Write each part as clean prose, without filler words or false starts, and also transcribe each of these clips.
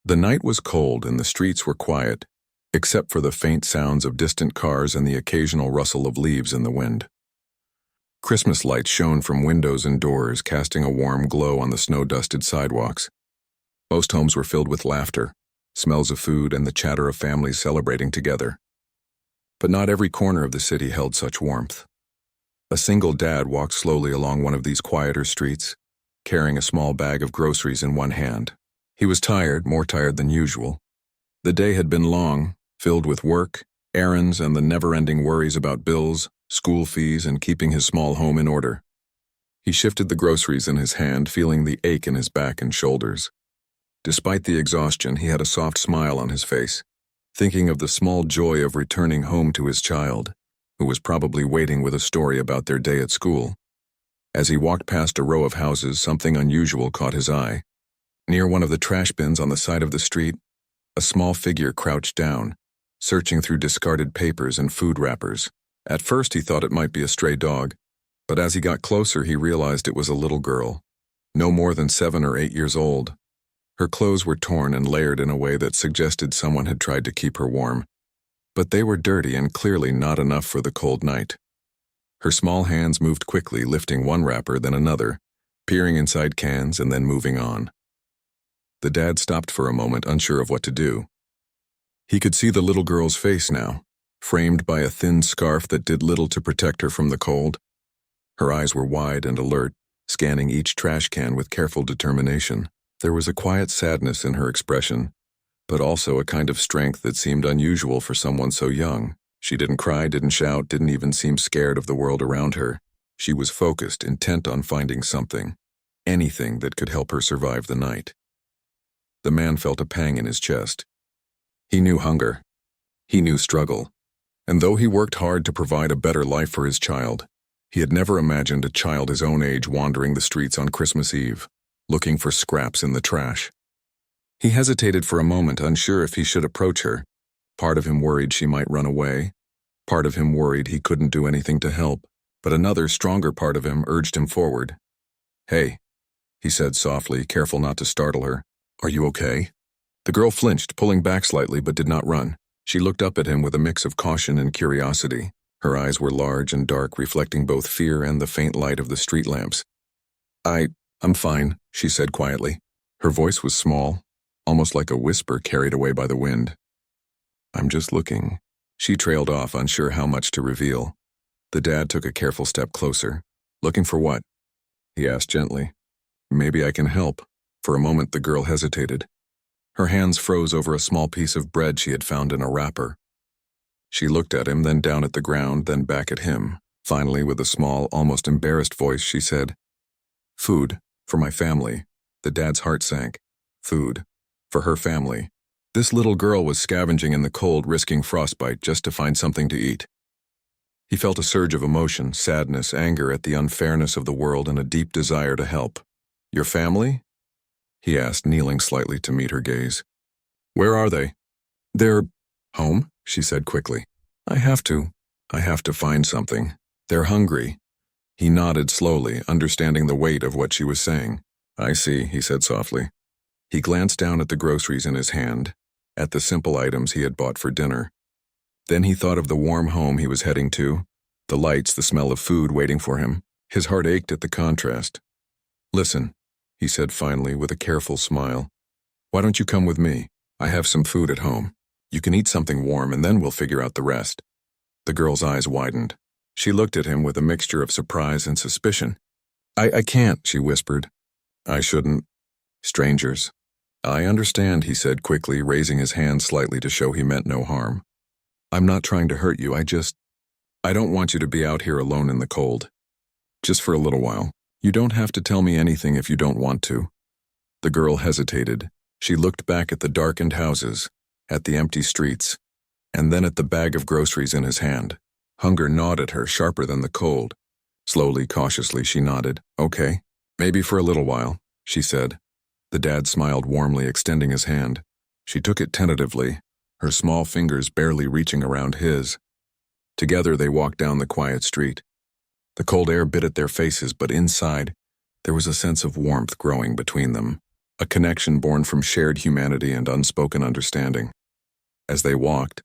The night was cold and the streets were quiet, except for the faint sounds of distant cars and the occasional rustle of leaves in the wind. Christmas lights shone from windows and doors, casting a warm glow on the snow-dusted sidewalks. Most homes were filled with laughter, smells of food, and the chatter of families celebrating together. But not every corner of the city held such warmth. A single dad walked slowly along one of these quieter streets, carrying a small bag of groceries in one hand. He was tired, more tired than usual. The day had been long, filled with work, errands, and the never-ending worries about bills, school fees, and keeping his small home in order. He shifted the groceries in his hand, feeling the ache in his back and shoulders. Despite the exhaustion, he had a soft smile on his face, thinking of the small joy of returning home to his child, who was probably waiting with a story about their day at school. As he walked past a row of houses, something unusual caught his eye. Near one of the trash bins on the side of the street, a small figure crouched down, searching through discarded papers and food wrappers. At first he thought it might be a stray dog, but as he got closer he realized it was a little girl, no more than 7 or 8 years old. Her clothes were torn and layered in a way that suggested someone had tried to keep her warm, but they were dirty and clearly not enough for the cold night. Her small hands moved quickly, lifting one wrapper then another, peering inside cans and then moving on. The dad stopped for a moment, unsure of what to do. He could see the little girl's face now, framed by a thin scarf that did little to protect her from the cold. Her eyes were wide and alert, scanning each trash can with careful determination. There was a quiet sadness in her expression, but also a kind of strength that seemed unusual for someone so young. She didn't cry, didn't shout, didn't even seem scared of the world around her. She was focused, intent on finding something, anything that could help her survive the night. The man felt a pang in his chest. He knew hunger. He knew struggle. And though he worked hard to provide a better life for his child, he had never imagined a child his own age wandering the streets on Christmas Eve, looking for scraps in the trash. He hesitated for a moment, unsure if he should approach her. Part of him worried she might run away. Part of him worried he couldn't do anything to help. But another, stronger part of him urged him forward. "Hey," he said softly, careful not to startle her. "Are you okay?" The girl flinched, pulling back slightly, but did not run. She looked up at him with a mix of caution and curiosity. Her eyes were large and dark, reflecting both fear and the faint light of the street lamps. I'm fine," she said quietly. Her voice was small, almost like a whisper carried away by the wind. "I'm just looking." She trailed off, unsure how much to reveal. The dad took a careful step closer. "Looking for what?" he asked gently. "Maybe I can help." For a moment the girl hesitated. Her hands froze over a small piece of bread she had found in a wrapper. She looked at him, then down at the ground, then back at him. Finally, with a small, almost embarrassed voice, she said, "Food, for my family." The dad's heart sank. Food, for her family. This little girl was scavenging in the cold, risking frostbite just to find something to eat. He felt a surge of emotion, sadness, anger at the unfairness of the world, and a deep desire to help. "Your family?" he asked, kneeling slightly to meet her gaze. "Where are they?" "They're home," she said quickly. I have to find something. They're hungry." He nodded slowly, understanding the weight of what she was saying. "I see," he said softly. He glanced down at the groceries in his hand, at the simple items he had bought for dinner. Then he thought of the warm home he was heading to, the lights, the smell of food waiting for him. His heart ached at the contrast. "Listen," he said finally with a careful smile. "Why don't you come with me? I have some food at home. You can eat something warm and then we'll figure out the rest." The girl's eyes widened. She looked at him with a mixture of surprise and suspicion. I can't," she whispered. "I shouldn't. Strangers." "I understand," he said quickly, raising his hand slightly to show he meant no harm. "I'm not trying to hurt you, I don't want you to be out here alone in the cold. Just for a little while. You don't have to tell me anything if you don't want to." The girl hesitated. She looked back at the darkened houses, at the empty streets, and then at the bag of groceries in his hand. Hunger gnawed at her, sharper than the cold. Slowly, cautiously, she nodded. "Okay, maybe for a little while," she said. The dad smiled warmly, extending his hand. She took it tentatively, her small fingers barely reaching around his. Together they walked down the quiet street. The cold air bit at their faces, but inside, there was a sense of warmth growing between them. a connection born from shared humanity and unspoken understanding. As they walked,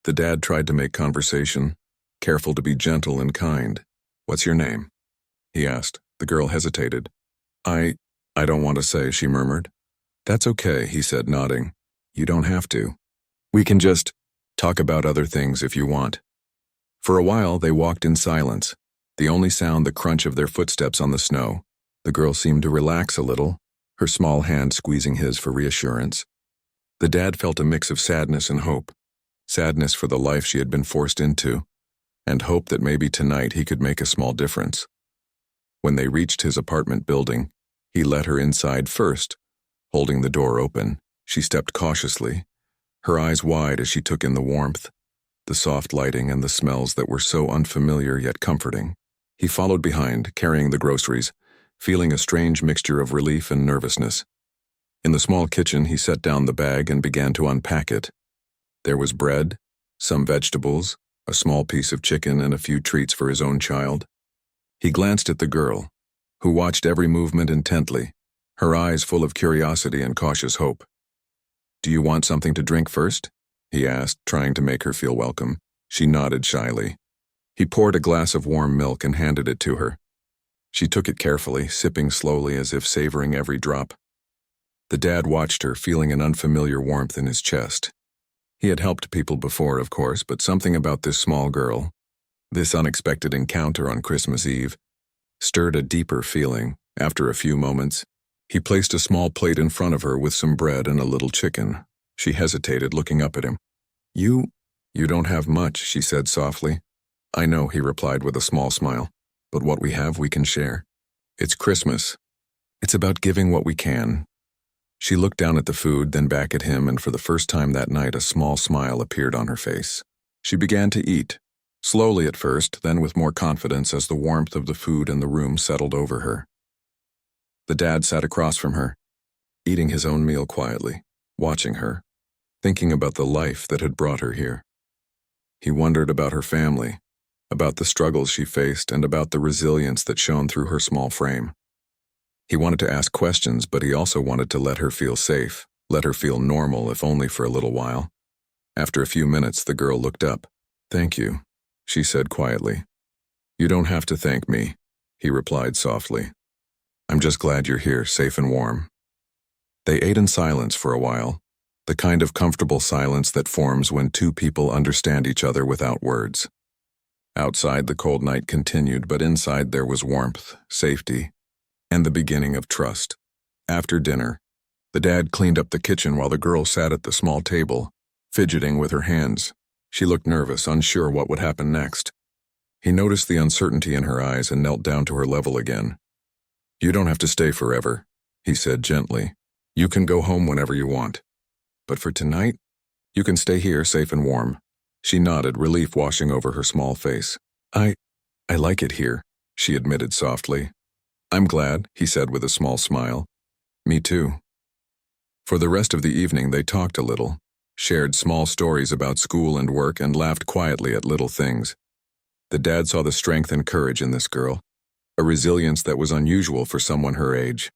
the dad tried to make conversation, careful to be gentle and kind. "What's your name?" he asked. The girl hesitated. I don't want to say," she murmured. "That's okay," he said, nodding. "You don't have to. We can just talk about other things if you want." For a while, they walked in silence, the only sound the crunch of their footsteps on the snow. The girl seemed to relax a little, her small hand squeezing his for reassurance. The dad felt a mix of sadness and hope. Sadness for the life she had been forced into, and hope that maybe tonight he could make a small difference. When they reached his apartment building, he let her inside first, holding the door open. She stepped cautiously, her eyes wide as she took in the warmth, the soft lighting and the smells that were so unfamiliar yet comforting. He followed behind, carrying the groceries, feeling a strange mixture of relief and nervousness. In the small kitchen, he set down the bag and began to unpack it. There was bread, some vegetables, a small piece of chicken, and a few treats for his own child. He glanced at the girl, who watched every movement intently, her eyes full of curiosity and cautious hope. "Do you want something to drink first?" he asked, trying to make her feel welcome. She nodded shyly. He poured a glass of warm milk and handed it to her. She took it carefully, sipping slowly as if savoring every drop. The dad watched her, feeling an unfamiliar warmth in his chest. He had helped people before, of course, but something about this small girl, this unexpected encounter on Christmas Eve, stirred a deeper feeling. After a few moments, he placed a small plate in front of her with some bread and a little chicken. She hesitated, looking up at him. You don't have much," she said softly. "I know," he replied with a small smile, "but what we have we can share. It's Christmas. It's about giving what we can." She looked down at the food, then back at him, and for the first time that night a small smile appeared on her face. She began to eat, slowly at first, then with more confidence as the warmth of the food and the room settled over her. The dad sat across from her, eating his own meal quietly, watching her, thinking about the life that had brought her here. He wondered about her family, about the struggles she faced, and about the resilience that shone through her small frame. He wanted to ask questions, but he also wanted to let her feel safe, let her feel normal, if only for a little while. After a few minutes, the girl looked up. "Thank you," she said quietly. "You don't have to thank me," he replied softly. "I'm just glad you're here, safe and warm." They ate in silence for a while, the kind of comfortable silence that forms when two people understand each other without words. Outside, the cold night continued, but inside there was warmth, safety, and the beginning of trust. After dinner, the dad cleaned up the kitchen while the girl sat at the small table, fidgeting with her hands. She looked nervous, unsure what would happen next. He noticed the uncertainty in her eyes and knelt down to her level again. "You don't have to stay forever," he said gently. "You can go home whenever you want. But for tonight, you can stay here safe and warm." She nodded, relief washing over her small face. I like it here," she admitted softly. "I'm glad," he said with a small smile. "Me too." For the rest of the evening they talked a little, shared small stories about school and work, and laughed quietly at little things. The dad saw the strength and courage in this girl, a resilience that was unusual for someone her age.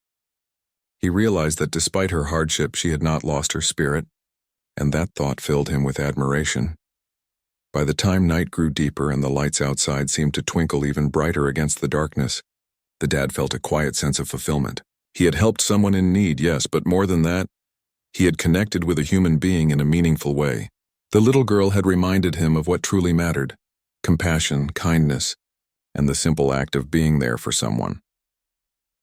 He realized that despite her hardship, she had not lost her spirit, and that thought filled him with admiration. By the time night grew deeper and the lights outside seemed to twinkle even brighter against the darkness, the dad felt a quiet sense of fulfillment. He had helped someone in need, yes, but more than that, he had connected with a human being in a meaningful way. The little girl had reminded him of what truly mattered: compassion, kindness, and the simple act of being there for someone.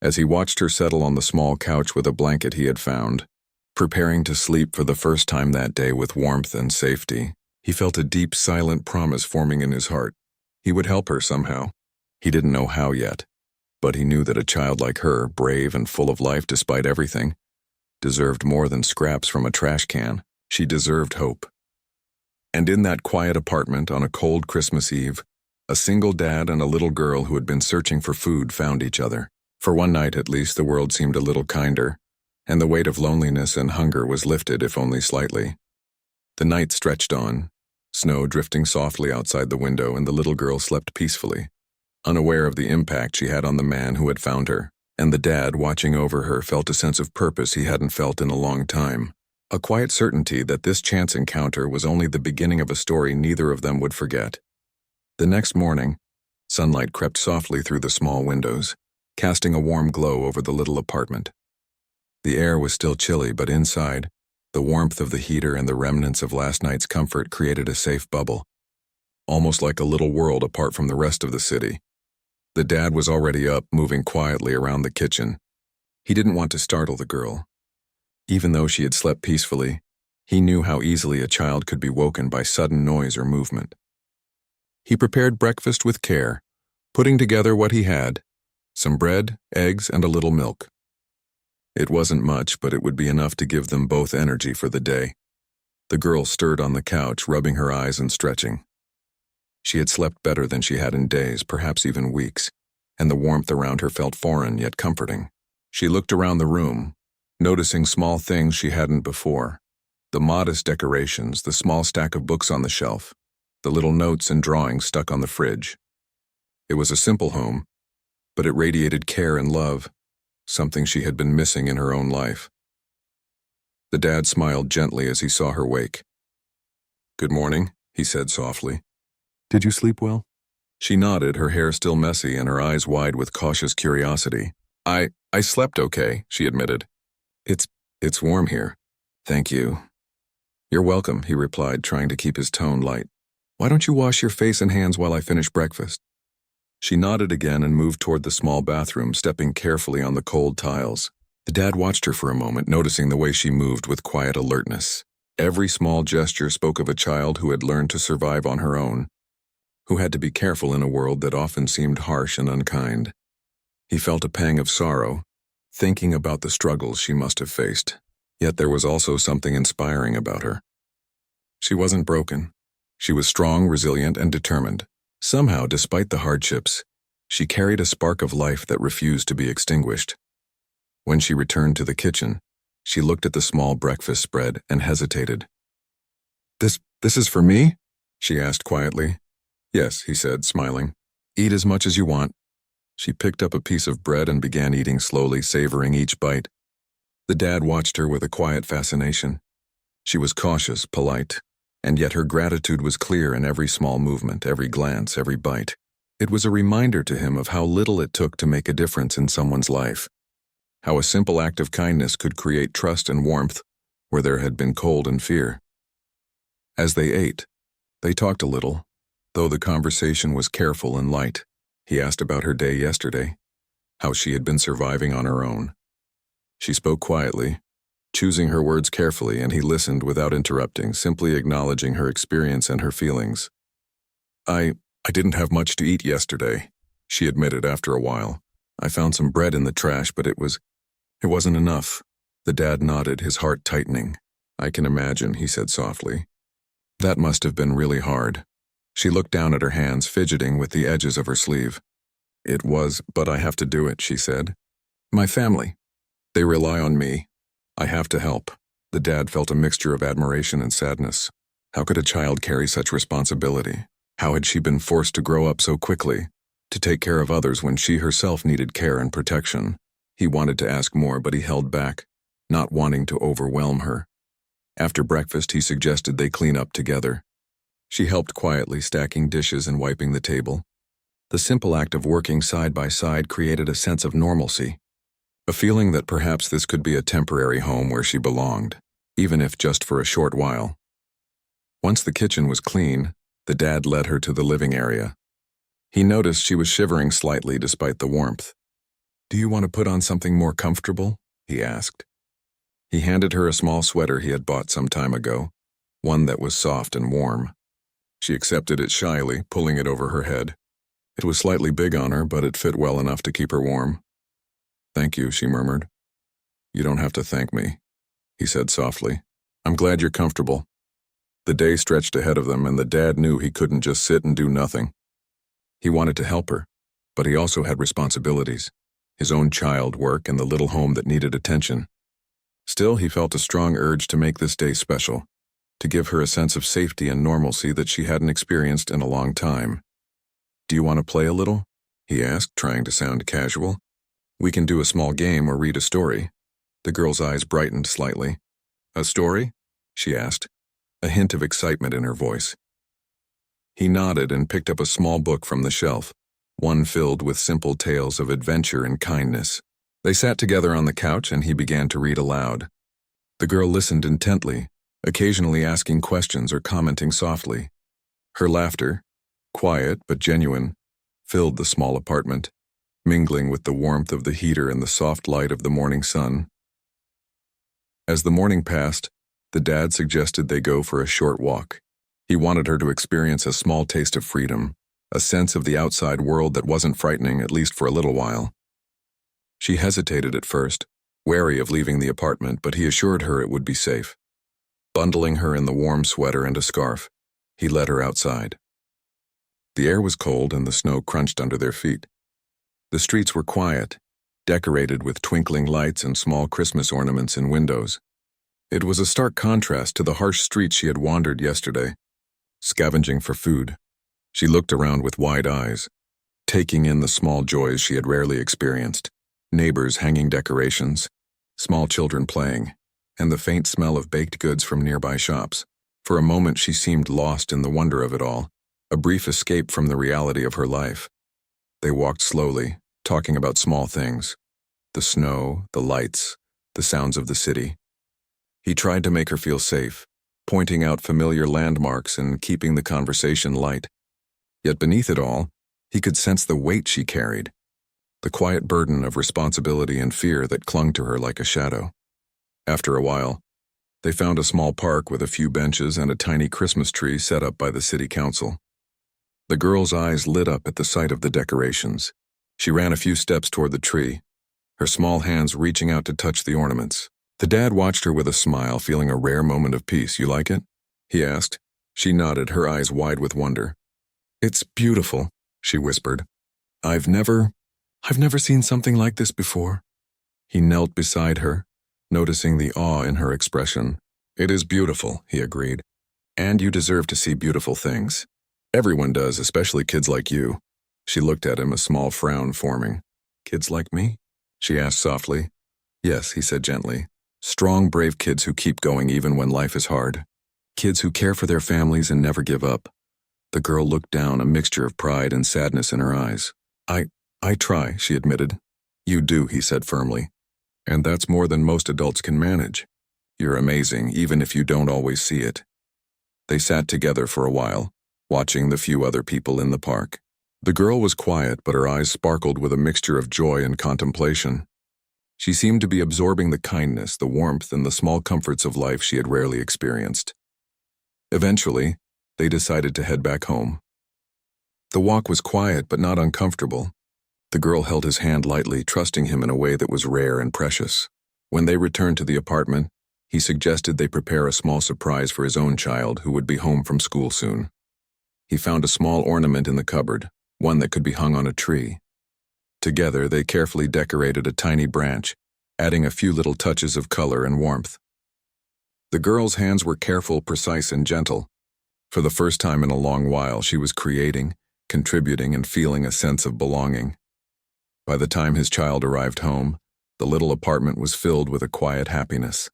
As he watched her settle on the small couch with a blanket he had found, preparing to sleep for the first time that day with warmth and safety, he felt a deep, silent promise forming in his heart. He would help her somehow. He didn't know how yet, but he knew that a child like her, brave and full of life despite everything, deserved more than scraps from a trash can. She deserved hope. And in that quiet apartment on a cold Christmas Eve, a single dad and a little girl who had been searching for food found each other. For one night at least, the world seemed a little kinder, and the weight of loneliness and hunger was lifted, if only slightly. The night stretched on, snow drifting softly outside the window, and the little girl slept peacefully, unaware of the impact she had on the man who had found her. and the dad, watching over her, felt a sense of purpose he hadn't felt in a long time. A quiet certainty that this chance encounter was only the beginning of a story neither of them would forget. The next morning, sunlight crept softly through the small windows, casting a warm glow over the little apartment. The air was still chilly, but inside, the warmth of the heater and the remnants of last night's comfort created a safe bubble, almost like a little world apart from the rest of the city. The dad was already up, moving quietly around the kitchen. He didn't want to startle the girl. Even though she had slept peacefully, he knew how easily a child could be woken by sudden noise or movement. He prepared breakfast with care, putting together what he had: some bread, eggs, and a little milk. It wasn't much, but it would be enough to give them both energy for the day. The girl stirred on the couch, rubbing her eyes and stretching. She had slept better than she had in days, perhaps even weeks, and the warmth around her felt foreign yet comforting. She looked around the room, noticing small things she hadn't before: the modest decorations, the small stack of books on the shelf, the little notes and drawings stuck on the fridge. It was a simple home, but it radiated care and love, something she had been missing in her own life. The dad smiled gently as he saw her wake. "Good morning," he said softly. "Did you sleep well?" She nodded, her hair still messy and her eyes wide with cautious curiosity. I slept okay," she admitted. It's warm here. "Thank you." "You're welcome," he replied, trying to keep his tone light. "Why don't you wash your face and hands while I finish breakfast?" She nodded again and moved toward the small bathroom, stepping carefully on the cold tiles. The dad watched her for a moment, noticing the way she moved with quiet alertness. Every small gesture spoke of a child who had learned to survive on her own, who had to be careful in a world that often seemed harsh and unkind. He felt a pang of sorrow, thinking about the struggles she must have faced. Yet there was also something inspiring about her. She wasn't broken. She was strong, resilient, and determined. Somehow, despite the hardships, she carried a spark of life that refused to be extinguished. When she returned to the kitchen, she looked at the small breakfast spread and hesitated. This is for me?" she asked quietly. "Yes," he said, smiling. "Eat as much as you want." She picked up a piece of bread and began eating slowly, savoring each bite. The dad watched her with a quiet fascination. She was cautious, polite, and yet her gratitude was clear in every small movement, every glance, every bite. It was a reminder to him of how little it took to make a difference in someone's life, how a simple act of kindness could create trust and warmth where there had been cold and fear. As they ate, they talked a little, though the conversation was careful and light. He asked about her day yesterday, how she had been surviving on her own. She spoke quietly, choosing her words carefully, and he listened without interrupting, simply acknowledging her experience and her feelings. I didn't have much to eat yesterday," she admitted after a while. "I found some bread in the trash, but it wasn't enough." The dad nodded, his heart tightening. "I can imagine," he said softly. "That must have been really hard." She looked down at her hands, fidgeting with the edges of her sleeve. "It was, but I have to do it," she said. "My family. They rely on me. I have to help." The dad felt a mixture of admiration and sadness. How could a child carry such responsibility? How had she been forced to grow up so quickly, to take care of others when she herself needed care and protection? He wanted to ask more, but he held back, not wanting to overwhelm her. After breakfast, he suggested they clean up together. She helped quietly, stacking dishes and wiping the table. The simple act of working side by side created a sense of normalcy, a feeling that perhaps this could be a temporary home where she belonged, even if just for a short while. Once the kitchen was clean, the dad led her to the living area. He noticed she was shivering slightly despite the warmth. "Do you want to put on something more comfortable?" he asked. He handed her a small sweater he had bought some time ago, one that was soft and warm. She accepted it shyly, pulling it over her head. It was slightly big on her, but it fit well enough to keep her warm. "Thank you," she murmured. "You don't have to thank me," he said softly. "I'm glad you're comfortable." The day stretched ahead of them, and the dad knew he couldn't just sit and do nothing. He wanted to help her, but he also had responsibilities, his own child, work, and the little home that needed attention. Still, he felt a strong urge to make this day special, to give her a sense of safety and normalcy that she hadn't experienced in a long time. "Do you want to play a little?" he asked, trying to sound casual. We can do a small game or read a story." The girl's eyes brightened slightly. "A story?" she asked, a hint of excitement in her voice. He nodded and picked up a small book from the shelf, one filled with simple tales of adventure and kindness. They sat together on the couch and he began to read aloud. The girl listened intently, occasionally asking questions or commenting softly. Her laughter, quiet but genuine, filled the small apartment, mingling with the warmth of the heater and the soft light of the morning sun. As the morning passed, the dad suggested they go for a short walk. He wanted her to experience a small taste of freedom, a sense of the outside world that wasn't frightening, at least for a little while. She hesitated at first, wary of leaving the apartment, but he assured her it would be safe. Bundling her in the warm sweater and a scarf, he led her outside. The air was cold and the snow crunched under their feet. The streets were quiet, decorated with twinkling lights and small Christmas ornaments in windows. It was a stark contrast to the harsh streets she had wandered yesterday, scavenging for food. She looked around with wide eyes, taking in the small joys she had rarely experienced: neighbors hanging decorations, small children playing, and the faint smell of baked goods from nearby shops. For a moment she seemed lost in the wonder of it all, a brief escape from the reality of her life. They walked slowly, talking about small things: the snow, the lights, the sounds of the city. He tried to make her feel safe, pointing out familiar landmarks and keeping the conversation light. Yet beneath it all, he could sense the weight she carried, the quiet burden of responsibility and fear that clung to her like a shadow. After a while, they found a small park with a few benches and a tiny Christmas tree set up by the city council. The girl's eyes lit up at the sight of the decorations. She ran a few steps toward the tree, her small hands reaching out to touch the ornaments. The dad watched her with a smile, feeling a rare moment of peace. "You like it?" he asked. She nodded, her eyes wide with wonder. "It's beautiful," she whispered. I've never seen something like this before." He knelt beside her, noticing the awe in her expression. "It is beautiful," he agreed. "And you deserve to see beautiful things. Everyone does, especially kids like you." She looked at him, a small frown forming. "Kids like me?" she asked softly. "Yes," he said gently. "Strong, brave kids who keep going even when life is hard. Kids who care for their families and never give up." The girl looked down, a mixture of pride and sadness in her eyes. I try," she admitted. "You do," he said firmly. "And that's more than most adults can manage. You're amazing, even if you don't always see it." They sat together for a while, watching the few other people in the park. The girl was quiet, but her eyes sparkled with a mixture of joy and contemplation. She seemed to be absorbing the kindness, the warmth, and the small comforts of life she had rarely experienced. Eventually, they decided to head back home. The walk was quiet but not uncomfortable. The girl held his hand lightly, trusting him in a way that was rare and precious. When they returned to the apartment, he suggested they prepare a small surprise for his own child, who would be home from school soon. He found a small ornament in the cupboard, one that could be hung on a tree. Together, they carefully decorated a tiny branch, adding a few little touches of color and warmth. The girl's hands were careful, precise, and gentle. For the first time in a long while, she was creating, contributing, and feeling a sense of belonging. By the time his child arrived home, the little apartment was filled with a quiet happiness.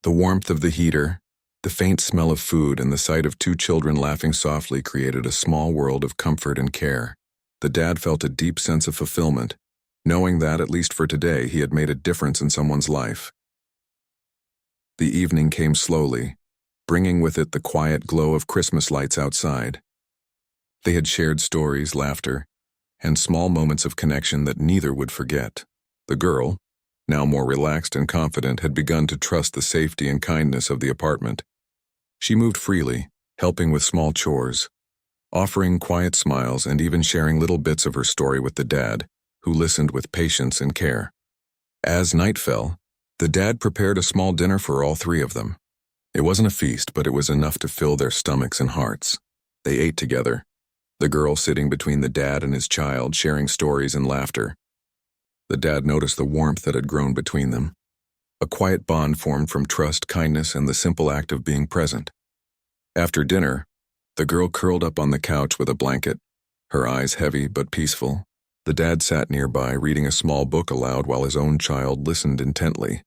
The warmth of the heater, the faint smell of food, and the sight of two children laughing softly created a small world of comfort and care. The dad felt a deep sense of fulfillment, knowing that, at least for today, he had made a difference in someone's life. The evening came slowly, bringing with it the quiet glow of Christmas lights outside. They had shared stories, laughter, and small moments of connection that neither would forget. The girl, now more relaxed and confident, had begun to trust the safety and kindness of the apartment. She moved freely, helping with small chores, offering quiet smiles, and even sharing little bits of her story with the dad, who listened with patience and care. As night fell, the dad prepared a small dinner for all three of them. It wasn't a feast, but it was enough to fill their stomachs and hearts. They ate together, the girl sitting between the dad and his child, sharing stories and laughter. The dad noticed the warmth that had grown between them. A quiet bond formed from trust, kindness, and the simple act of being present. After dinner, the girl curled up on the couch with a blanket, her eyes heavy but peaceful. The dad sat nearby, reading a small book aloud while his own child listened intently.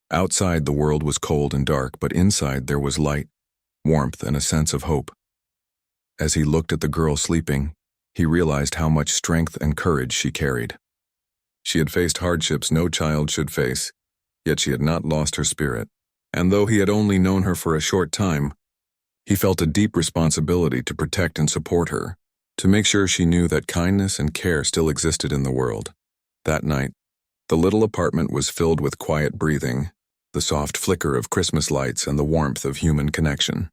Outside, the world was cold and dark, but inside there was light, warmth, and a sense of hope. As he looked at the girl sleeping, he realized how much strength and courage she carried. She had faced hardships no child should face, yet she had not lost her spirit. And though he had only known her for a short time, he felt a deep responsibility to protect and support her, to make sure she knew that kindness and care still existed in the world. That night, the little apartment was filled with quiet breathing, the soft flicker of Christmas lights, and the warmth of human connection.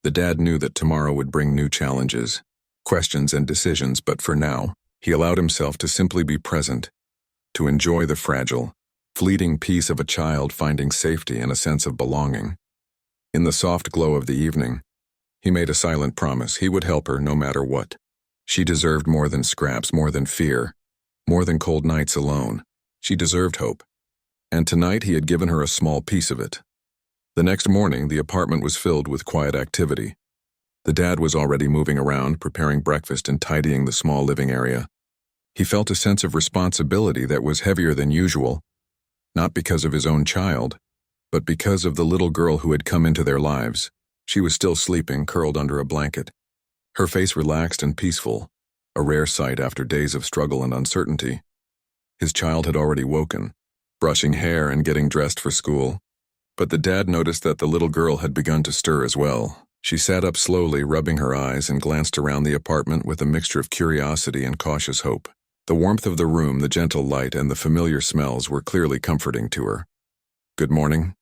The dad knew that tomorrow would bring new challenges, questions, and decisions, but for now, he allowed himself to simply be present, to enjoy the fragile, fleeting peace of a child finding safety and a sense of belonging. In the soft glow of the evening, he made a silent promise he would help her no matter what. She deserved more than scraps, more than fear, more than cold nights alone. She deserved hope. And tonight he had given her a small piece of it. The next morning, the apartment was filled with quiet activity. The dad was already moving around, preparing breakfast and tidying the small living area. He felt a sense of responsibility that was heavier than usual, not because of his own child, but because of the little girl who had come into their lives. She was still sleeping, curled under a blanket, her face relaxed and peaceful, a rare sight after days of struggle and uncertainty. His child had already woken, brushing hair and getting dressed for school. But the dad noticed that the little girl had begun to stir as well. She sat up slowly, rubbing her eyes, and glanced around the apartment with a mixture of curiosity and cautious hope. The warmth of the room, the gentle light, and the familiar smells were clearly comforting to her. "Good morning,"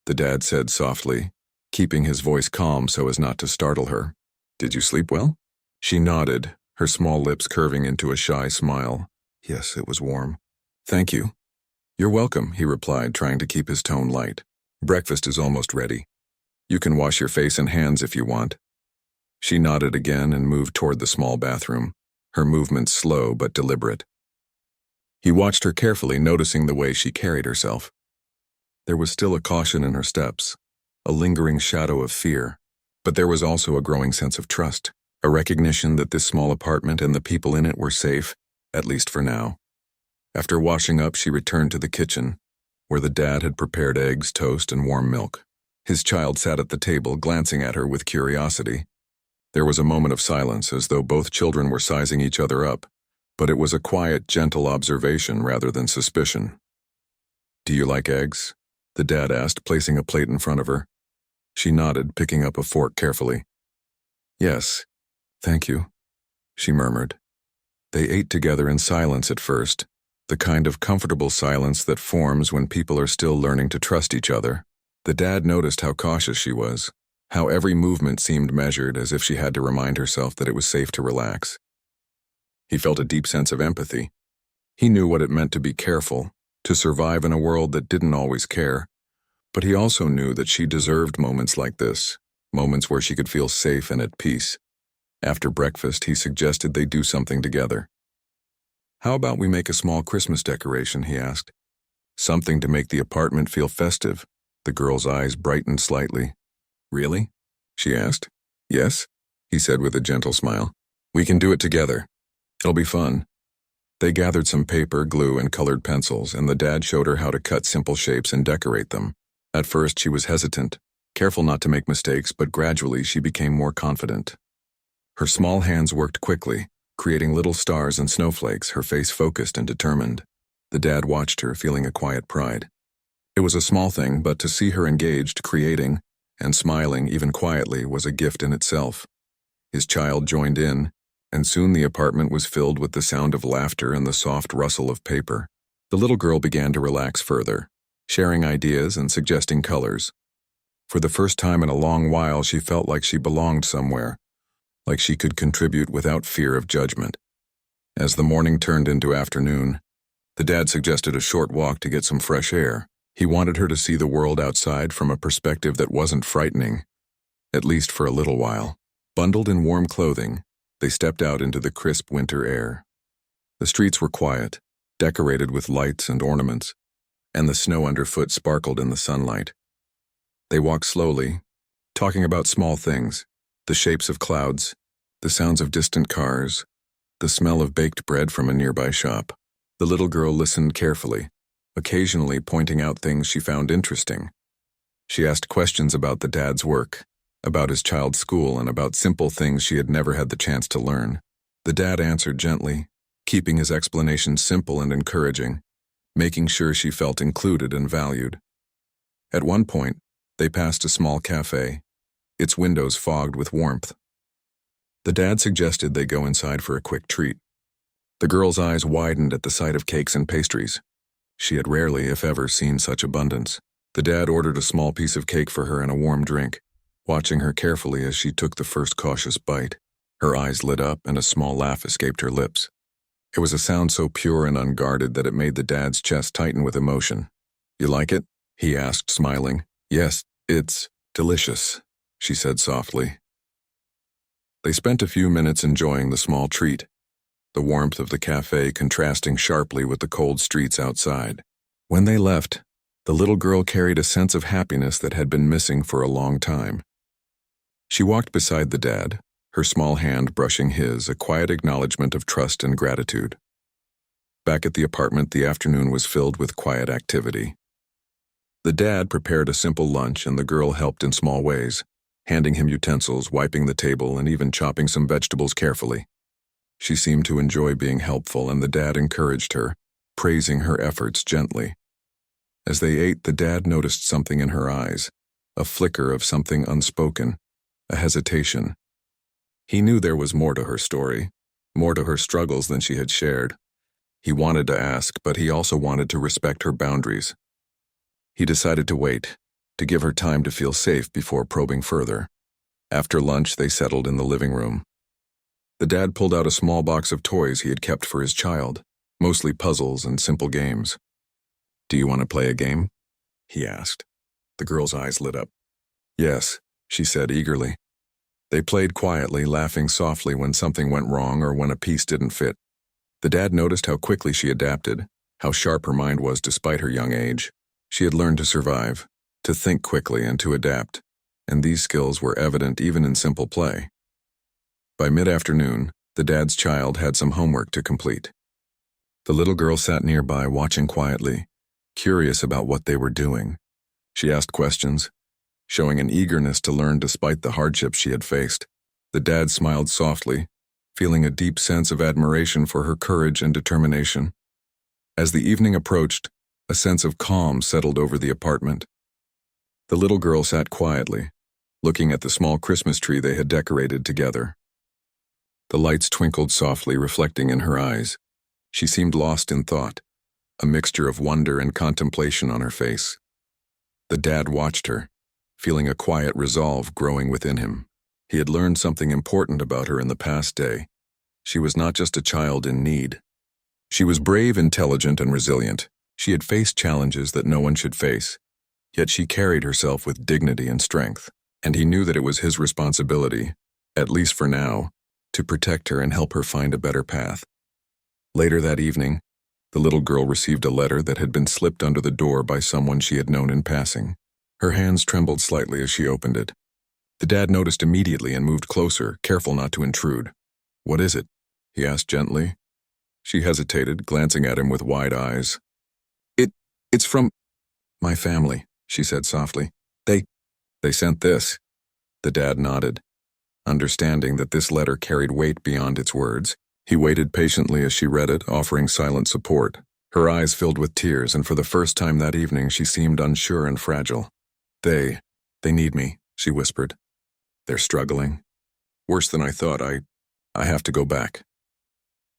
the dad said softly, keeping his voice calm so as not to startle her. "Did you sleep well?" She nodded, her small lips curving into a shy smile. "Yes, it was warm. Thank you." "You're welcome," he replied, trying to keep his tone light. "Breakfast is almost ready. You can wash your face and hands if you want." She nodded again and moved toward the small bathroom, her movements slow but deliberate. He watched her carefully, noticing the way she carried herself. There was still a caution in her steps, a lingering shadow of fear, but there was also a growing sense of trust, a recognition that this small apartment and the people in it were safe, at least for now. After washing up, she returned to the kitchen, where the dad had prepared eggs, toast, and warm milk. His child sat at the table, glancing at her with curiosity. There was a moment of silence, as though both children were sizing each other up, but it was a quiet, gentle observation rather than suspicion. "Do you like eggs?" the dad asked, placing a plate in front of her. She nodded, picking up a fork carefully. "Yes, thank you," she murmured. They ate together in silence at first, the kind of comfortable silence that forms when people are still learning to trust each other. The dad noticed how cautious she was, how every movement seemed measured, as if she had to remind herself that it was safe to relax. He felt a deep sense of empathy. He knew what it meant to be careful, to survive in a world that didn't always care, but he also knew that she deserved moments like this, moments where she could feel safe and at peace. After breakfast, he suggested they do something together. "How about we make a small Christmas decoration?" he asked. "Something to make the apartment feel festive." The girl's eyes brightened slightly. "Really?" she asked. "Yes," he said with a gentle smile. "We can do it together. It'll be fun." They gathered some paper, glue, and colored pencils, and the dad showed her how to cut simple shapes and decorate them. At first, she was hesitant, careful not to make mistakes, but gradually she became more confident. Her small hands worked quickly, creating little stars and snowflakes, her face focused and determined. The dad watched her, feeling a quiet pride. It was a small thing, but to see her engaged, creating, and smiling even quietly was a gift in itself. His child joined in, and soon the apartment was filled with the sound of laughter and the soft rustle of paper. The little girl began to relax further, sharing ideas and suggesting colors. For the first time in a long while, she felt like she belonged somewhere, like she could contribute without fear of judgment. As the morning turned into afternoon, the dad suggested a short walk to get some fresh air. He wanted her to see the world outside from a perspective that wasn't frightening, at least for a little while. Bundled in warm clothing, they stepped out into the crisp winter air. The streets were quiet, decorated with lights and ornaments, and the snow underfoot sparkled in the sunlight. They walked slowly, talking about small things, the shapes of clouds, the sounds of distant cars, the smell of baked bread from a nearby shop. The little girl listened carefully, occasionally pointing out things she found interesting. She asked questions about the dad's work, about his child's school, and about simple things she had never had the chance to learn. The dad answered gently, keeping his explanations simple and encouraging, making sure she felt included and valued. At one point, they passed a small cafe, its windows fogged with warmth. The dad suggested they go inside for a quick treat. The girl's eyes widened at the sight of cakes and pastries. She had rarely, if ever, seen such abundance. The dad ordered a small piece of cake for her and a warm drink, watching her carefully as she took the first cautious bite. Her eyes lit up and a small laugh escaped her lips. It was a sound so pure and unguarded that it made the dad's chest tighten with emotion. "You like it?" he asked, smiling. "Yes, it's delicious," she said softly. They spent a few minutes enjoying the small treat, the warmth of the cafe contrasting sharply with the cold streets outside. When they left, the little girl carried a sense of happiness that had been missing for a long time. She walked beside the dad, her small hand brushing his, a quiet acknowledgement of trust and gratitude. Back at the apartment, the afternoon was filled with quiet activity. The dad prepared a simple lunch and the girl helped in small ways, handing him utensils, wiping the table, and even chopping some vegetables carefully. She seemed to enjoy being helpful, and the dad encouraged her, praising her efforts gently. As they ate, the dad noticed something in her eyes, a flicker of something unspoken, a hesitation. He knew there was more to her story, more to her struggles than she had shared. He wanted to ask, but he also wanted to respect her boundaries. He decided to wait, to give her time to feel safe before probing further. After lunch, they settled in the living room. The dad pulled out a small box of toys he had kept for his child, mostly puzzles and simple games. "Do you want to play a game?" he asked. The girl's eyes lit up. "Yes," she said eagerly. They played quietly, laughing softly when something went wrong or when a piece didn't fit. The dad noticed how quickly she adapted, how sharp her mind was despite her young age. She had learned to survive, to think quickly and to adapt, and these skills were evident even in simple play. By mid-afternoon, the dad's child had some homework to complete. The little girl sat nearby watching quietly, curious about what they were doing. She asked questions, showing an eagerness to learn despite the hardships she had faced. The dad smiled softly, feeling a deep sense of admiration for her courage and determination. As the evening approached, a sense of calm settled over the apartment. The little girl sat quietly, looking at the small Christmas tree they had decorated together. The lights twinkled softly, reflecting in her eyes. She seemed lost in thought, a mixture of wonder and contemplation on her face. The dad watched her, feeling a quiet resolve growing within him. He had learned something important about her in the past day. She was not just a child in need. She was brave, intelligent, and resilient. She had faced challenges that no one should face, yet she carried herself with dignity and strength, and he knew that it was his responsibility, at least for now, to protect her and help her find a better path. Later that evening, the little girl received a letter that had been slipped under the door by someone she had known in passing. Her hands trembled slightly as she opened it. The dad noticed immediately and moved closer, careful not to intrude. "What is it?" he asked gently. She hesitated, glancing at him with wide eyes. It's from my family," she said softly. They sent this." The dad nodded, understanding that this letter carried weight beyond its words. He waited patiently as she read it, offering silent support. Her eyes filled with tears, and for the first time that evening she seemed unsure and fragile. They need me," she whispered. "They're struggling. Worse than I thought. I have to go back."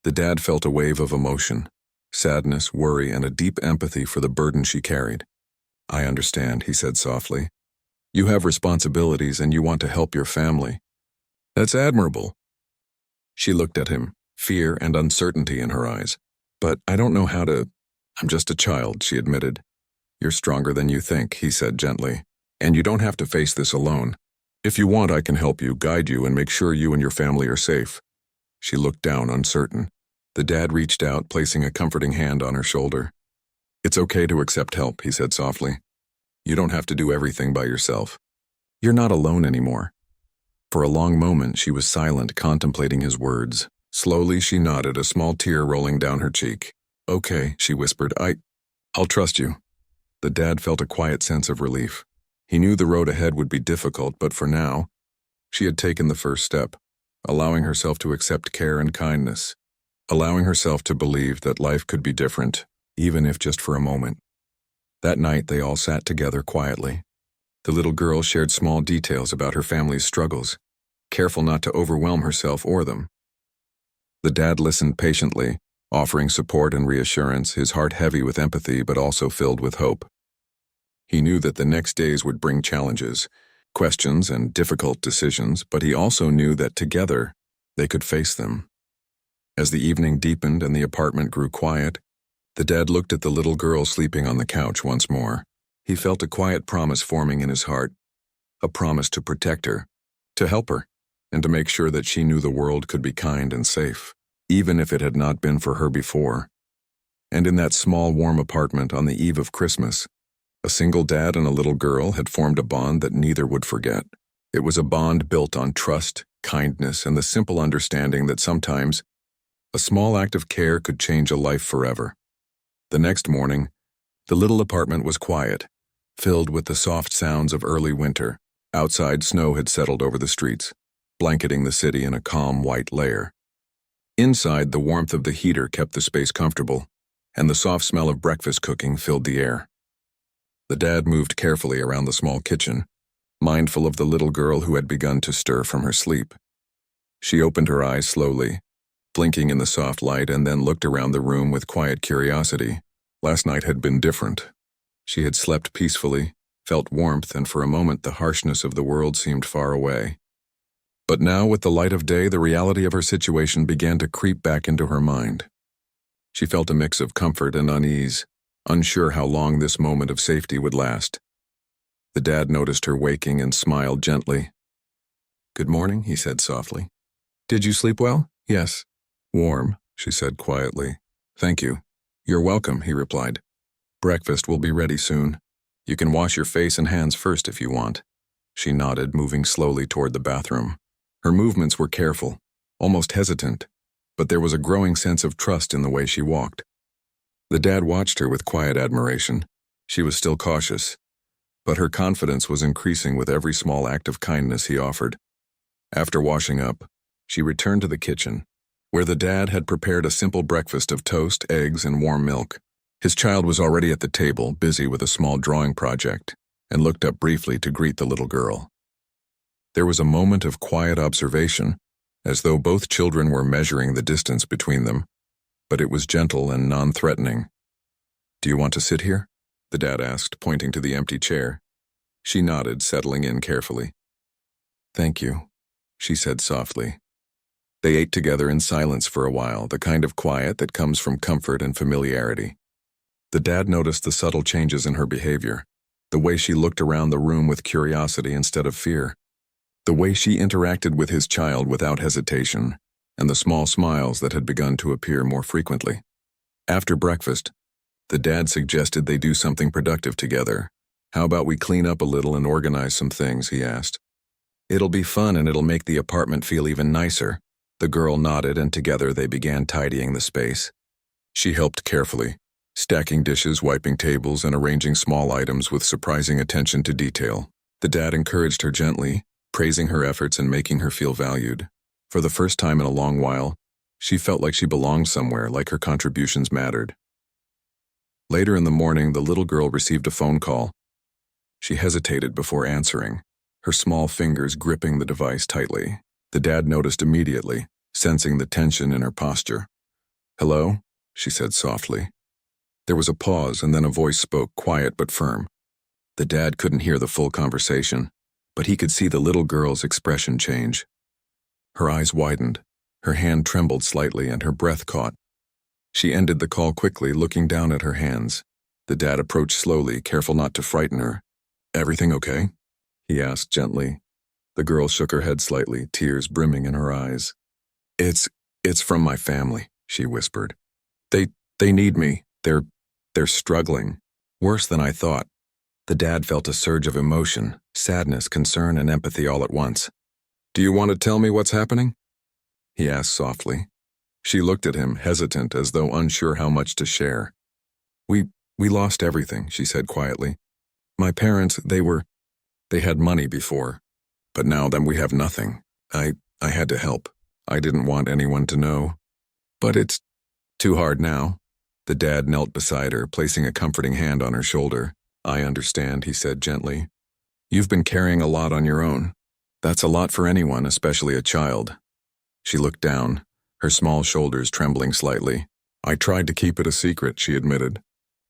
The dad felt a wave of emotion, sadness, worry, and a deep empathy for the burden she carried. "I understand," he said softly. "You have responsibilities and you want to help your family. That's admirable." She looked at him, fear and uncertainty in her eyes. "But I don't know how to. I'm just a child," she admitted. "You're stronger than you think," he said gently. "And you don't have to face this alone. If you want, I can help you, guide you, and make sure you and your family are safe." She looked down, uncertain. The dad reached out, placing a comforting hand on her shoulder. "It's okay to accept help," he said softly. "You don't have to do everything by yourself. You're not alone anymore." For a long moment, she was silent, contemplating his words. Slowly, she nodded, a small tear rolling down her cheek. Okay, she whispered, I'll trust you. The dad felt a quiet sense of relief. He knew the road ahead would be difficult, but for now, she had taken the first step, allowing herself to accept care and kindness, allowing herself to believe that life could be different, even if just for a moment. That night, they all sat together quietly. The little girl shared small details about her family's struggles, careful not to overwhelm herself or them. The dad listened patiently, offering support and reassurance, his heart heavy with empathy but also filled with hope. He knew that the next days would bring challenges, questions, and difficult decisions, but he also knew that together they could face them. As the evening deepened and the apartment grew quiet, the dad looked at the little girl sleeping on the couch once more. He felt a quiet promise forming in his heart, a promise to protect her, to help her, and to make sure that she knew the world could be kind and safe, even if it had not been for her before. And in that small, warm apartment on the eve of Christmas, a single dad and a little girl had formed a bond that neither would forget. It was a bond built on trust, kindness, and the simple understanding that sometimes a small act of care could change a life forever. The next morning, the little apartment was quiet, filled with the soft sounds of early winter. Outside, snow had settled over the streets, blanketing the city in a calm white layer. Inside, the warmth of the heater kept the space comfortable, and the soft smell of breakfast cooking filled the air. The dad moved carefully around the small kitchen, mindful of the little girl who had begun to stir from her sleep. She opened her eyes slowly, blinking in the soft light, and then looked around the room with quiet curiosity. Last night had been different. She had slept peacefully, felt warmth, and for a moment the harshness of the world seemed far away. But now, with the light of day, the reality of her situation began to creep back into her mind. She felt a mix of comfort and unease, unsure how long this moment of safety would last. The dad noticed her waking and smiled gently. "Good morning," he said softly. "Did you sleep well?" "Yes." "Warm," she said quietly. "Thank you." "You're welcome," he replied. "Breakfast will be ready soon. You can wash your face and hands first if you want." She nodded, moving slowly toward the bathroom. Her movements were careful, almost hesitant, but there was a growing sense of trust in the way she walked. The dad watched her with quiet admiration. She was still cautious, but her confidence was increasing with every small act of kindness he offered. After washing up, she returned to the kitchen, where the dad had prepared a simple breakfast of toast, eggs, and warm milk. His child was already at the table, busy with a small drawing project, and looked up briefly to greet the little girl. There was a moment of quiet observation, as though both children were measuring the distance between them, but it was gentle and non-threatening. "Do you want to sit here?" the dad asked, pointing to the empty chair. She nodded, settling in carefully. "Thank you," she said softly. They ate together in silence for a while, the kind of quiet that comes from comfort and familiarity. The dad noticed the subtle changes in her behavior, the way she looked around the room with curiosity instead of fear, the way she interacted with his child without hesitation, and the small smiles that had begun to appear more frequently. After breakfast, the dad suggested they do something productive together. "How about we clean up a little and organize some things?" he asked. "It'll be fun and it'll make the apartment feel even nicer." The girl nodded, and together they began tidying the space. She helped carefully, stacking dishes, wiping tables, and arranging small items with surprising attention to detail. The dad encouraged her gently, praising her efforts and making her feel valued. For the first time in a long while, she felt like she belonged somewhere, like her contributions mattered. Later in the morning, the little girl received a phone call. She hesitated before answering, her small fingers gripping the device tightly. The dad noticed immediately, sensing the tension in her posture. "Hello?" she said softly. There was a pause, and then a voice spoke, quiet but firm. The dad couldn't hear the full conversation, but he could see the little girl's expression change. Her eyes widened, her hand trembled slightly, and her breath caught. She ended the call quickly, looking down at her hands. The dad approached slowly, careful not to frighten her. "Everything okay?" he asked gently. The girl shook her head slightly, tears brimming in her eyes. It's from my family," she whispered. They need me. They're struggling. Worse than I thought." The dad felt a surge of emotion, sadness, concern, and empathy all at once. "Do you want to tell me what's happening?" he asked softly. She looked at him, hesitant, as though unsure how much to share. We lost everything, she said quietly. My parents, they had money before, but now then we have nothing. I had to help. I didn't want anyone to know. But it's too hard now. The dad knelt beside her, placing a comforting hand on her shoulder. I understand, he said gently. You've been carrying a lot on your own. That's a lot for anyone, especially a child. She looked down, her small shoulders trembling slightly. I tried to keep it a secret, she admitted.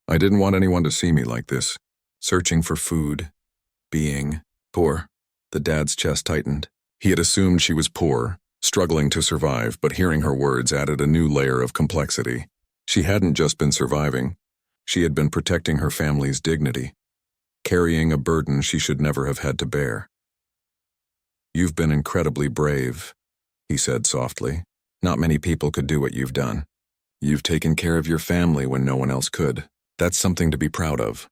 I didn't want anyone to see me like this, searching for food, being poor. The dad's chest tightened. He had assumed she was poor, struggling to survive, but hearing her words added a new layer of complexity. She hadn't just been surviving. She had been protecting her family's dignity, carrying a burden she should never have had to bear. You've been incredibly brave, he said softly. Not many people could do what you've done. You've taken care of your family when no one else could. That's something to be proud of.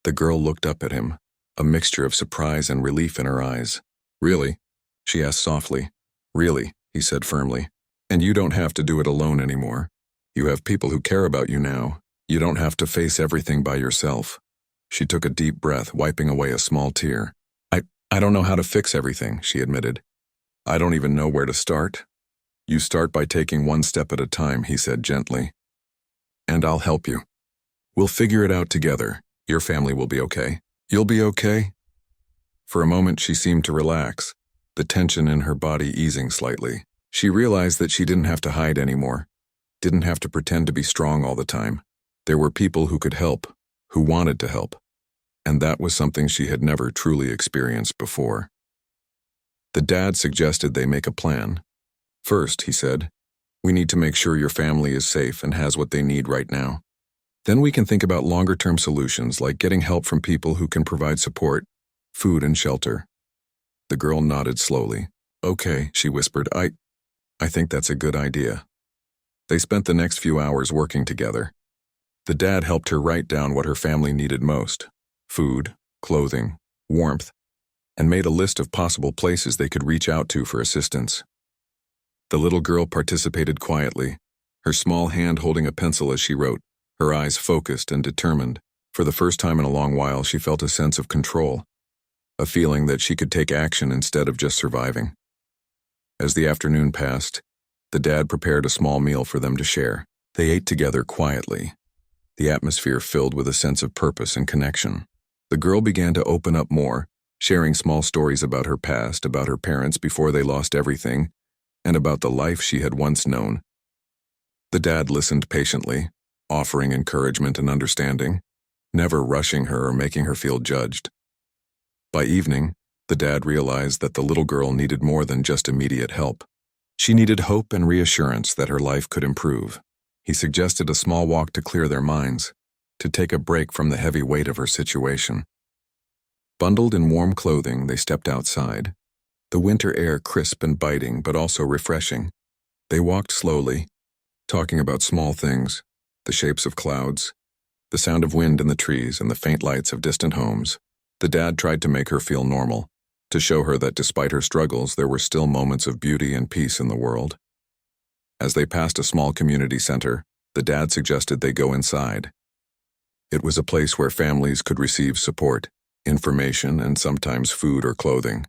The girl looked up at him, a mixture of surprise and relief in her eyes. Really? She asked softly. Really, he said firmly. And you don't have to do it alone anymore. You have people who care about you now. You don't have to face everything by yourself. She took a deep breath, wiping away a small tear. I don't know how to fix everything, she admitted. I don't even know where to start. You start by taking one step at a time, he said gently. And I'll help you. We'll figure it out together. Your family will be okay. You'll be okay? For a moment she seemed to relax, the tension in her body easing slightly. She realized that she didn't have to hide anymore, didn't have to pretend to be strong all the time. There were people who could help, who wanted to help, and that was something she had never truly experienced before. The dad suggested they make a plan. First, he said, we need to make sure your family is safe and has what they need right now. Then we can think about longer-term solutions like getting help from people who can provide support, food and shelter. The girl nodded slowly. Okay, she whispered, I think that's a good idea. They spent the next few hours working together. The dad helped her write down what her family needed most: food, clothing, warmth, and made a list of possible places they could reach out to for assistance. The little girl participated quietly, her small hand holding a pencil as she wrote, her eyes focused and determined. For the first time in a long while, she felt a sense of control, a feeling that she could take action instead of just surviving. As the afternoon passed, the dad prepared a small meal for them to share. They ate together quietly, the atmosphere filled with a sense of purpose and connection. The girl began to open up more, sharing small stories about her past, about her parents before they lost everything, and about the life she had once known. The dad listened patiently, offering encouragement and understanding, never rushing her or making her feel judged. By evening, the dad realized that the little girl needed more than just immediate help. She needed hope and reassurance that her life could improve. He suggested a small walk to clear their minds, to take a break from the heavy weight of her situation. Bundled in warm clothing, they stepped outside, the winter air crisp and biting but also refreshing. They walked slowly, talking about small things, the shapes of clouds, the sound of wind in the trees and the faint lights of distant homes. The dad tried to make her feel normal, to show her that despite her struggles, there were still moments of beauty and peace in the world. As they passed a small community center, the dad suggested they go inside. It was a place where families could receive support, information, and sometimes food or clothing.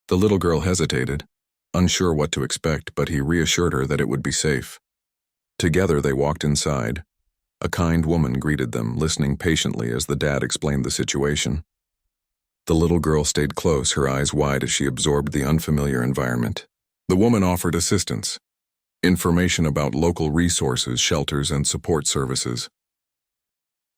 The little girl hesitated, unsure what to expect, but he reassured her that it would be safe. Together they walked inside. A kind woman greeted them, listening patiently as the dad explained the situation. The little girl stayed close, her eyes wide as she absorbed the unfamiliar environment. The woman offered assistance, information about local resources, shelters, and support services.